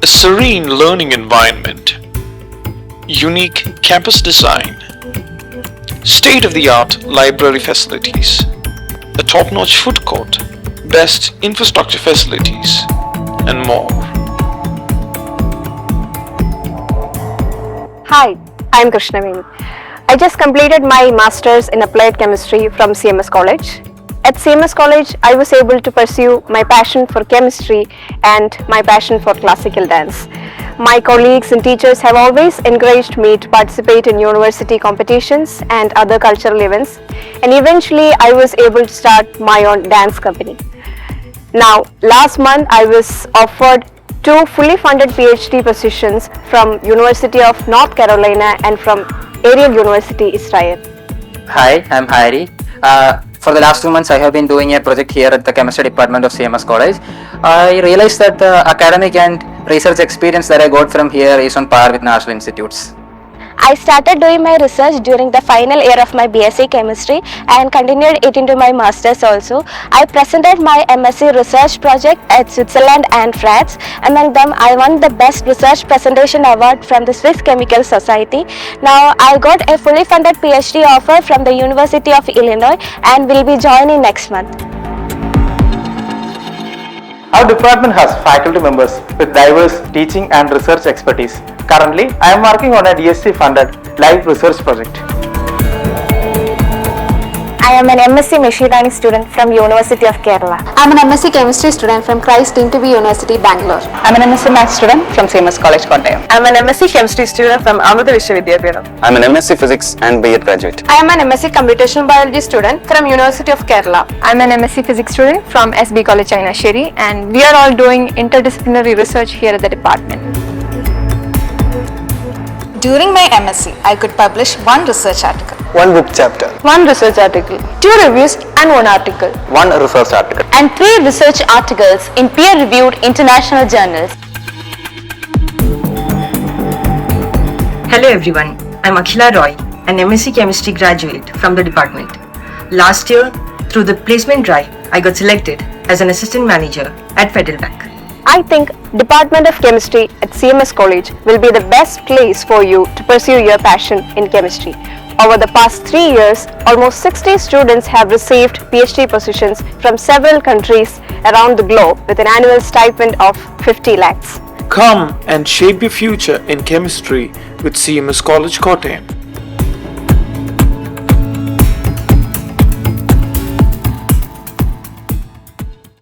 A serene learning environment, unique campus design, state-of-the-art library facilities, a top-notch food court, best infrastructure facilities, and more. Hi, I'm Krishnaveni. I just completed my Masters in Applied Chemistry from CMS College. At CMS College, I was able to pursue my passion for chemistry and my passion for classical dance. My colleagues and teachers have always encouraged me to participate in university competitions and other cultural events, and eventually I was able to start my own dance company. Now, last month I was offered 2 fully funded PhD positions from University of North Carolina and from Ariel University, Israel. Hi, I'm Hari. For the last 2 months, I have been doing a project here at the chemistry department of CMS College. I realized that the academic and research experience that I got from here is on par with national institutes. I started doing my research during the final year of my BSc Chemistry and continued it into my Masters also. I presented my MSc research project at Switzerland and France. Among them, I won the Best Research Presentation Award from the Swiss Chemical Society. Now, I got a fully funded PhD offer from the University of Illinois and will be joining next month. Our department has faculty members with diverse teaching and research expertise. Currently, I am working on a DSC-funded live research project. I am an MSc Machine Learning student from University of Kerala. I am an MSc Chemistry student from Christ Interview University, Bangalore. I am an MSc Math student from CMS College, Kottayam. I am an MSc Chemistry student from Amrita Vishwavidyapitham. I am an MSc Physics and BEd graduate. I am an MSc Computational Biology student from University of Kerala. I am an MSc Physics student from SB College, China, and we are all doing interdisciplinary research here at the department. During my MSc, I could publish 1 research article, 1 book chapter, 1 research article, 2 reviews and 1 article, 1 research article, and 3 research articles in peer-reviewed international journals. Hello everyone, I'm Akhila Roy, an MSc Chemistry graduate from the department. Last year, through the placement drive, I got selected as an assistant manager at Federal Bank. I think Department of Chemistry at CMS College will be the best place for you to pursue your passion in chemistry. Over the past 3 years, almost 60 students have received PhD positions from several countries around the globe with an annual stipend of 50 lakhs. Come and shape your future in chemistry with CMS College, Kottayam.